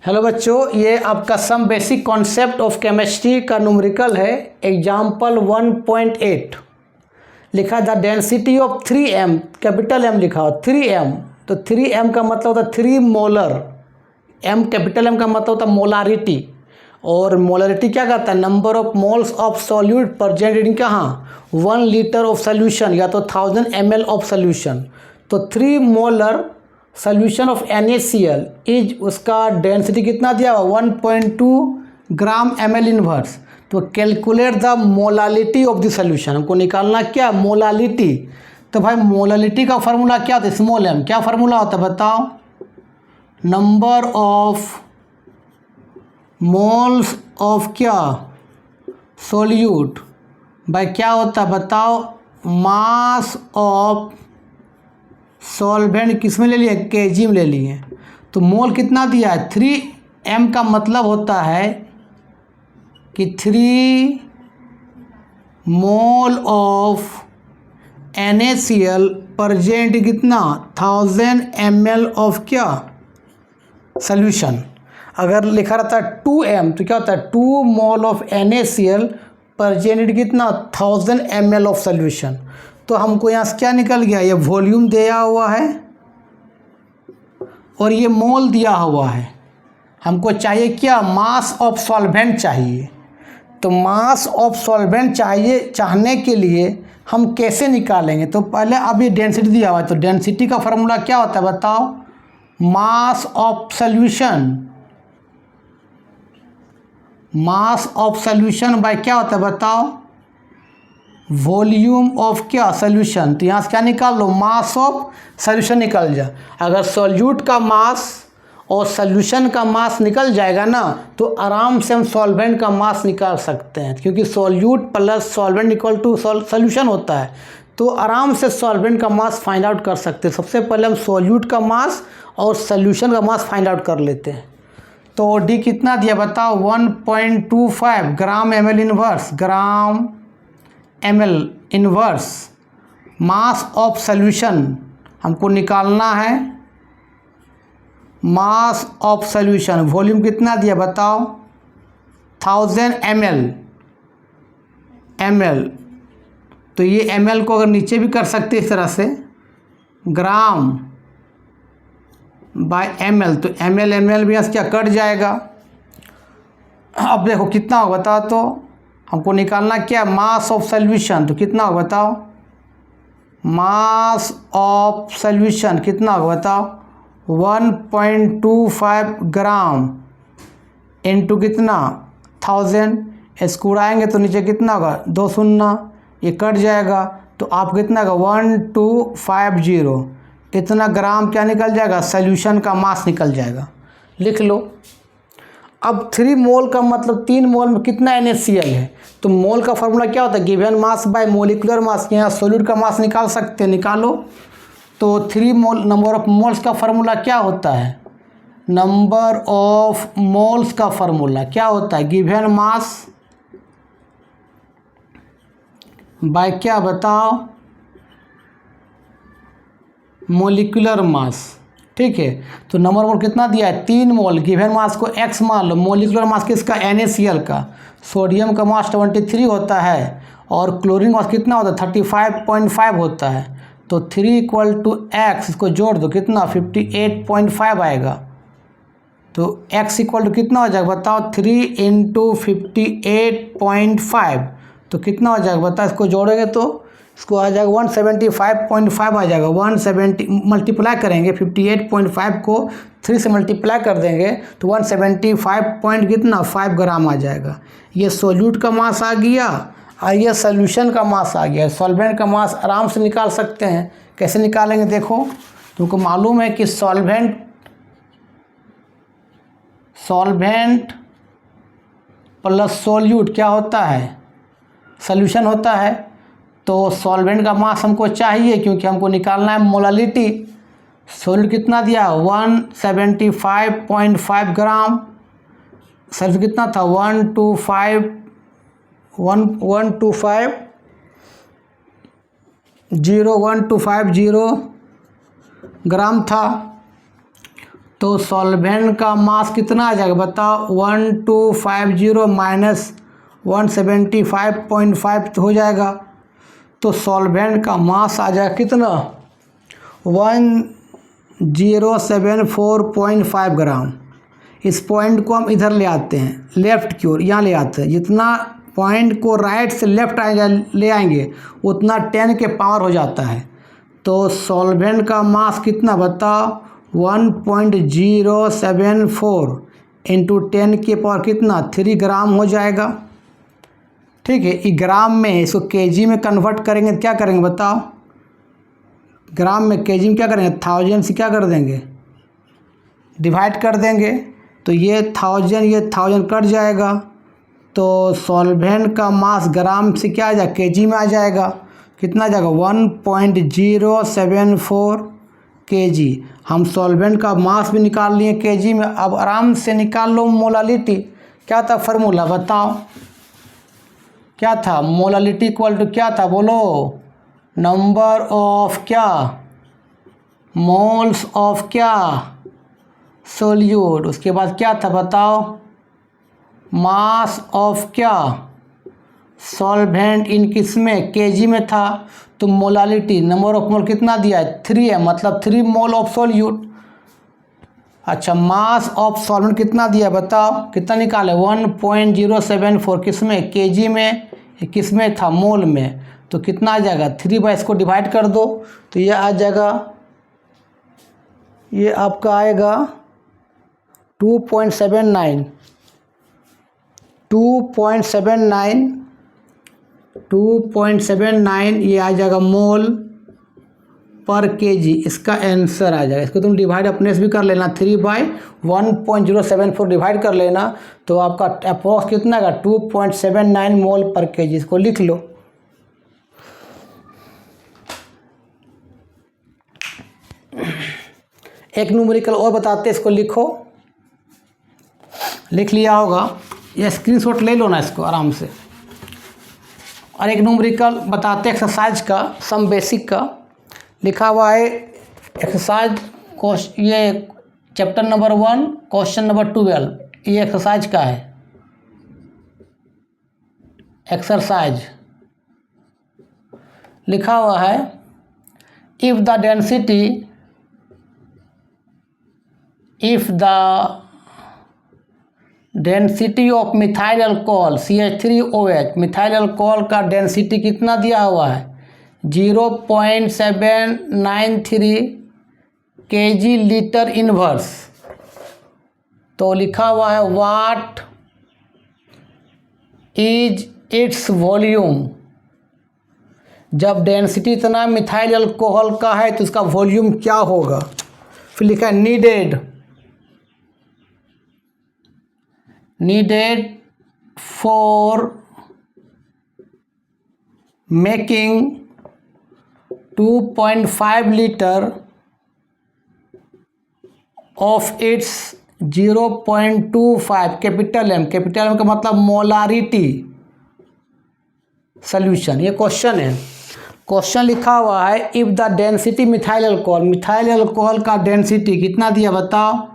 Hello बच्चों, ये आपका some basic concept of chemistry का न्यूमेरिकल है। एग्जाम्पल 1.8 लिखा the density of 3m, capital M लिखा हो 3m। तो 3m का मतलब होता है 3 मोलर। m कैपिटल M का मतलब होता है मोलारिटी। और मोलारिटी क्या कहता है? Number of moles of solute present in कहाँ 1 लीटर ऑफ सोल्यूशन या तो 1000 ml ऑफ सोल्यूशन। तो 3 molar solution of NaCl is उसका डेंसिटी कितना दिया हुआ 1.2 ग्राम ml इनवर्स। तो calculate the molality of the solution, हमको निकालना क्या मोलालिटी। तो भाई मोलालिटी का फार्मूला क्या होता है? Small m। क्या फार्मूला होता है बताओ? नंबर ऑफ मोल्स ऑफ क्या सोल्यूट भाई क्या होता है बताओ? मास ऑफ सॉल्वेंट किस में ले लिए? केजी में ले लिए। तो मोल कितना दिया है? 3m का मतलब होता है कि 3 मोल ऑफ NaCl प्रेजेंट कितना 1000 ml ऑफ क्या सोल्यूशन। अगर लिखा रहता है 2m तो क्या होता है 2 मोल ऑफ NaCl प्रेजेंट कितना 1000 ml ऑफ सोल्यूशन। तो हमको यहाँ से क्या निकल गया? ये वॉल्यूम दिया हुआ है और ये मोल दिया हुआ है। हमको चाहिए क्या? मास ऑफ सॉल्वेंट चाहिए। तो मास ऑफ सॉल्वेंट चाहने के लिए हम कैसे निकालेंगे? तो पहले अब ये डेंसिटी दिया हुआ है, तो डेंसिटी का फार्मूला क्या होता है बताओ? Mass of solution, mass of solution bye क्या होता है बताओ? वॉल्यूम ऑफ क्या सोल्यूशन। तो यहाँ से क्या निकाल लो? मास ऑफ सोल्यूशन निकल जा। अगर सॉल्यूट का मास और सोल्यूशन का मास निकल जाएगा ना तो आराम से हम सॉल्वेंट का मास निकाल सकते हैं, क्योंकि solute plus solvent equal to solution होता है। तो आराम से सॉल्वेंट का मास फाइंड आउट कर सकते हैं। सबसे पहले हम सॉल्यूट का मास और सोल्यूशन का मास फाइंड आउट कर लेते हैं। तो डी कितना दिया बताओ? 1.25 ग्राम ml inverse, gram ml inverse. Mass of solution हमको निकालना है, मास ऑफ सोल्यूशन। वॉल्यूम कितना दिया बताओ? 1000 ml। तो ये ml को अगर नीचे भी कर सकते इस तरह से ग्राम बाय ml, तो ml भी यहाँ से क्या कट जाएगा। अब देखो कितना होगा बताओ? तो हमको निकालना क्या? Mass of solution. तो कितना होगा बताओ? मास ऑफ सोल्यूशन कितना होगा बताओ? 1.25 ग्राम इंटू कितना 1000। इसको उड़ाएंगे तो नीचे कितना होगा? 2 शून्य, ये कट जाएगा। तो आप कितना होगा 1250। इतना ग्राम क्या निकल जाएगा? सोल्यूशन का मास निकल जाएगा। लिख लो। अब 3 मोल का मतलब 3 मोल में कितना NaCl है? तो मोल का फार्मूला क्या होता है? Given mass by molecular mass. यहाँ सोल्यूट का मास निकाल सकते हैं, निकालो। तो 3 मोल, नंबर ऑफ मोल्स का फार्मूला क्या होता है? नंबर ऑफ मोल्स का फार्मूला क्या होता है? गिवन मास बाय क्या बताओ? Molecular mass. ठीक है। तो नंबर मोल कितना दिया है? 3 मोल। गिवन मास को x मान लो। मोलिकुलर मास किसका? NaCl का। सोडियम का मास 23 होता है और क्लोरीन मास कितना होता है? 35.5 होता है। तो 3 = x, इसको जोड़ दो कितना 58.5 आएगा। तो x = कितना हो जाएगा बताओ? 3 × 58.5। तो कितना हो जाएगा बताओ? इसको जोड़ेंगे तो इसको आ जाएगा 175.5 आ जाएगा। 170 मल्टीप्लाई करेंगे 58.5 को 3 से मल्टीप्लाई कर देंगे तो 175 कितना 5 ग्राम आ जाएगा। ये सोल्यूट का मास आ गया और ये सोल्यूशन का मास आ गया। सॉल्वेंट का मास आराम से निकाल सकते हैं। कैसे निकालेंगे देखो? तुमको मालूम है कि सॉल्वेंट प्लस सोल्यूट क्या होता है? सोल्यूशन होता है। तो सॉल्वेंट का मास हमको चाहिए क्योंकि हमको निकालना है मोलालिटी। सोल्यूट कितना दिया? 175.5 ग्राम। सोल्यूट कितना था? 1250 ग्राम था। तो सॉल्वेंट का मास कितना आ जाएगा बताओ, 1250 माइनस 175.5 हो जाएगा। तो सॉल्वेंट का मास आ जाएगा कितना, 1074.5 ग्राम। इस पॉइंट को हम इधर ले आते हैं, लेफ़्ट की ओर यहाँ ले आते हैं। जितना पॉइंट को राइट से लेफ़्ट ले आएंगे उतना 10 के पावर हो जाता है। तो सॉल्वेंट का मास कितना बताओ, 1.074 इंटू 10 के पावर कितना, 3 ग्राम हो जाएगा। ठीक है, ये ग्राम में इसको केजी में कन्वर्ट करेंगे तो क्या करेंगे बताओ, ग्राम में केजी में क्या करेंगे, 1000 से क्या कर देंगे, डिवाइड कर देंगे। तो ये 1000 कट जाएगा। तो सॉल्वेंट का मास ग्राम से क्या आ जाएगा, केजी में आ जाएगा। कितना आ जाएगा, 1.074 केजी। हम सॉल्वेंट का मास भी निकाल लिए केजी में। अब आराम से निकाल लो मोलालिटी। क्या था फार्मूला बताओ, क्या था, मोलालिटी इक्वल टू क्या था बोलो, नंबर ऑफ क्या, मोल्स ऑफ क्या, सोल्यूट। उसके बाद क्या था बताओ, मास ऑफ क्या, सॉल्वेंट इन किस में, केजी में था। तो मोलालिटी नंबर ऑफ मोल कितना दिया है, 3 है, मतलब 3 मोल ऑफ सोल्यूट। अच्छा, मास ऑफ सॉल्वेंट कितना दिया बताओ, कितना निकाले, 1.074 किस में, केजी में, किस में था, मोल में। तो कितना आ जाएगा, 3 बाई इसको डिवाइड कर दो तो ये आ जाएगा, ये आपका आएगा 2.79 ये आ जाएगा मोल पर केजी। इसका आंसर आ जाएगा। इसको तुम डिवाइड अपने से भी कर लेना, 3 बाई 1.074 डिवाइड कर लेना तो आपका अप्रॉक्स कितना आएगा, 2.79 मोल पर केजी। इसको लिख लो। एक न्यूमेरिकल और बताते, इसको लिखो, लिख लिया होगा, ये स्क्रीनशॉट ले लो ना इसको आराम से। और एक न्यूमेरिकल बताते एक्सरसाइज का, सम बेसिक का लिखा हुआ है एक्सरसाइज, ये चैप्टर नंबर 1 क्वेश्चन नंबर 12, ये एक्सरसाइज का है। एक्सरसाइज लिखा हुआ है, if the density of methyl alcohol CH3OH, methyl alcohol का डेंसिटी कितना दिया हुआ है, 0.793 kg लीटर इनवर्स। तो लिखा हुआ है व्हाट इज इट्स वॉल्यूम। जब डेंसिटी इतना मिथाइल अल्कोहल का है तो उसका वॉल्यूम क्या होगा। फिर लिखा है needed for making 2.5 litre of its 0.25 capital M का मतलब मोलारिटी सोल्यूशन। ये क्वेश्चन है। क्वेश्चन लिखा हुआ है, if the density methyl alcohol का डेंसिटी कितना दिया बताओ,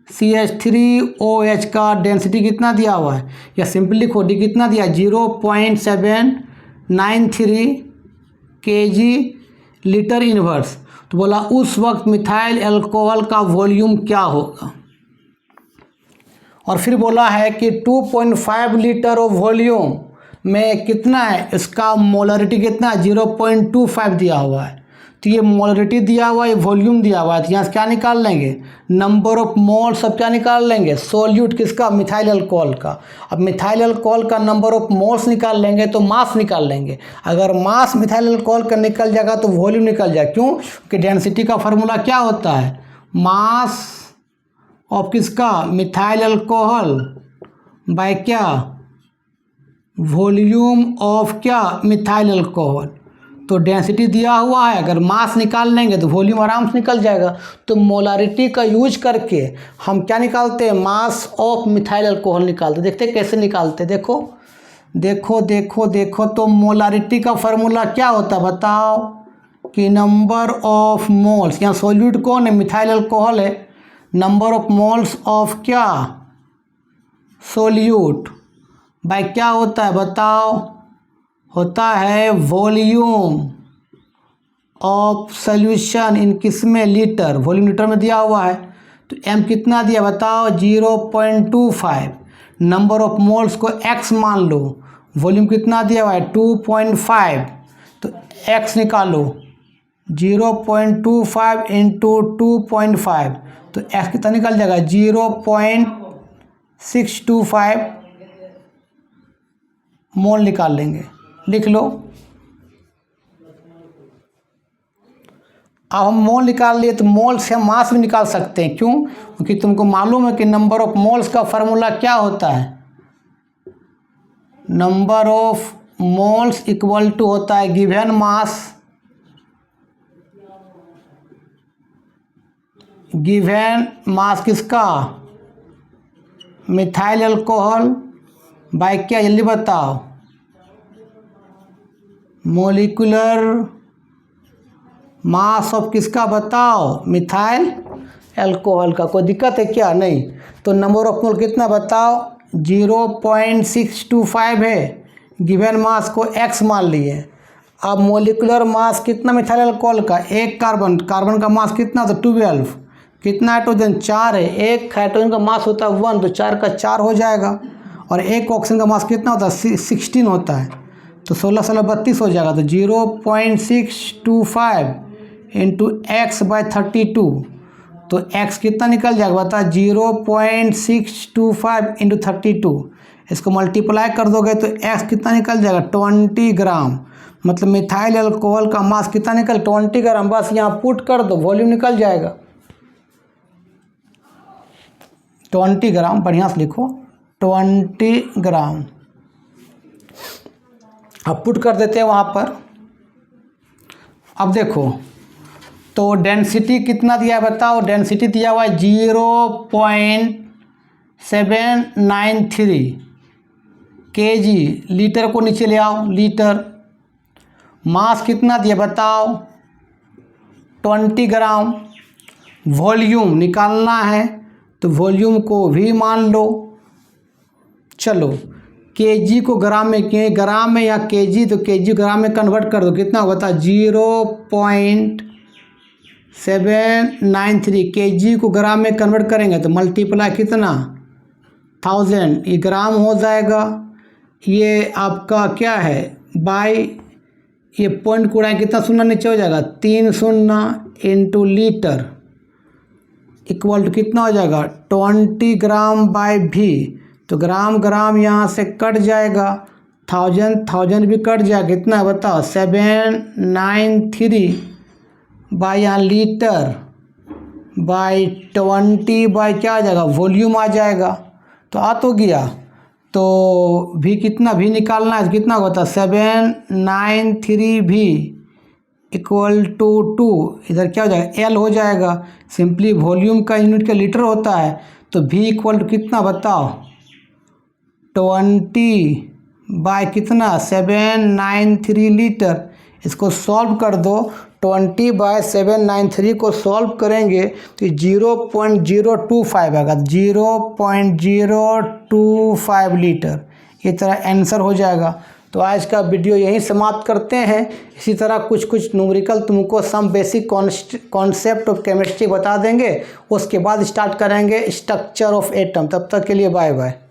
CH3OH का डेंसिटी कितना दिया हुआ है, या सिंपली लिखो डी कितना दिया, 0.793 kg लीटर इनवर्स। तो बोला उस वक्त मिथाइल अल्कोहल का वॉल्यूम क्या होगा। और फिर बोला है कि 2.5 लीटर ऑफ वॉल्यूम में कितना है, इसका मोलरिटी कितना है, 0.25 दिया हुआ है। तो ये मोलरिटी दिया हुआ है, ये वॉल्यूम दिया हुआ है। तो यहाँ से क्या निकाल लेंगे, नंबर ऑफ मोल सब क्या निकाल लेंगे, सोल्यूट किसका, मिथाइल अल्कोहल का। अब मिथाइल अल्कोहल का नंबर ऑफ मोल्स निकाल लेंगे तो मास निकाल लेंगे। अगर मास मिथाइल अल्कोहल का निकल जाएगा तो वॉल्यूम निकल जाएगा। क्यों, क्योंकि डेंसिटी का फार्मूला क्या होता है, मास ऑफ किसका, मिथाइल अल्कोहल बाय क्या, वॉल्यूम ऑफ क्या, मिथाइल अल्कोहल। तो डेंसिटी दिया हुआ है, अगर मास निकाल लेंगे तो वॉल्यूम आराम से निकल जाएगा। तो मोलारिटी का यूज करके हम क्या निकालते हैं, मास ऑफ मिथाइल अल्कोहल निकालते। देखते हैं कैसे निकालते, देखो देखो देखो देखो। तो मोलारिटी का फार्मूला क्या होता है बताओ, कि नंबर ऑफ मोल्स, यहाँ सोल्यूट कौन है, मिथाइल अल्कोहल है, नंबर ऑफ मोल्स ऑफ क्या, सोल्यूट, भाई क्या होता है बताओ, होता है वॉल्यूम ऑफ सोल्यूशन इन किस में, लीटर, वॉल्यूम लीटर में दिया हुआ है। तो m कितना दिया बताओ, 0.25। नंबर ऑफ मोल्स को x मान लो, वॉल्यूम कितना दिया हुआ है 2.5, तो x निकालो 0.25 इंटू 2.5, तो x कितना निकल जाएगा 0.625 मोल निकाल लेंगे, लिख लो। अब हम मोल निकाल लिए तो मोल से हम मास भी निकाल सकते हैं, क्यों, क्योंकि तुमको मालूम है कि नंबर ऑफ मोल्स का फार्मूला क्या होता है, number of moles equal to होता है गिवन मास, गिवन मास किसका, मिथाइल अल्कोहल, बाय क्या, जल्दी बताओ, मोलिकुलर मास ऑफ किसका बताओ, मिथाइल अल्कोहल का। कोई दिक्कत है क्या, नहीं। तो नंबर ऑफ मोल कितना बताओ, 0.625 है, गिवन मास को x मान लिए। अब मोलिकुलर मास कितना मिथाइल अल्कोहल का, एक कार्बन, कार्बन का मास कितना था 12, कितना हाइड्रोजन 4 है, एक हाइड्रोजन का मास होता है 1, तो 4 का 4 हो जाएगा, और एक ऑक्सीजन का मास कितना होता है 16 होता है, तो 16 16 32 हो जाएगा। तो 0.625 इंटू एक्स बाय 32, तो x कितना निकल जाएगा बता, 0.625 इंटू 32, इसको मल्टीप्लाई कर दोगे तो x कितना निकल जाएगा 20 ग्राम, मतलब मिथाइल अल्कोहल का मास कितना निकल 20 ग्राम, बस यहाँ पुट कर दो वॉल्यूम निकल जाएगा 20 ग्राम, बढ़िया से लिखो 20 ग्राम। अब पुट कर देते हैं वहाँ पर। अब देखो तो डेंसिटी कितना दिया है बताओ, डेंसिटी दिया हुआ है 0.793 kg, लीटर को नीचे ले आओ, लीटर। मास कितना दिया बताओ 20 ग्राम। वॉल्यूम निकालना है तो वॉल्यूम को भी मान लो। चलो केजी को ग्राम में, के ग्राम में या केजी, तो केजी ग्राम में कन्वर्ट कर दो, कितना होता 0.793 केजी को ग्राम में कन्वर्ट करेंगे तो मल्टीप्लाई कितना 1000, ये ग्राम हो जाएगा। ये आपका क्या है बाय, ये पॉइंट को उड़ाए कितना शून्य नीचे हो जाएगा 3 शून्य इंटू लीटर इक्वल टू कितना हो जाएगा 20 ग्राम बाय भी, तो ग्राम ग्राम यहाँ से कट जाएगा, 1000 भी कट जाएगा, कितना बताओ 793 बाय यहाँ लीटर बाय 20 बाय क्या आ जाएगा वॉल्यूम आ जाएगा। तो आ तो गया, तो भी कितना भी निकालना है, कितना होता 793 भी इक्वल टू 2, इधर क्या हो जाएगा एल हो जाएगा, सिंपली वॉल्यूम का यूनिट का लीटर होता है, तो भी इक्वल टू कितना बताओ 20 बाय कितना 793 लीटर। इसको सॉल्व कर दो, 20 बाय 793 को सॉल्व करेंगे तो 0.025 आएगा, 0.025 लीटर, ये तरह आंसर हो जाएगा। तो आज का वीडियो यहीं समाप्त करते हैं। इसी तरह कुछ कुछ न्यूमेरिकल तुमको some basic concept of chemistry बता देंगे, उसके बाद स्टार्ट करेंगे स्ट्रक्चर ऑफ एटम। तब तक के लिए बाय बाय।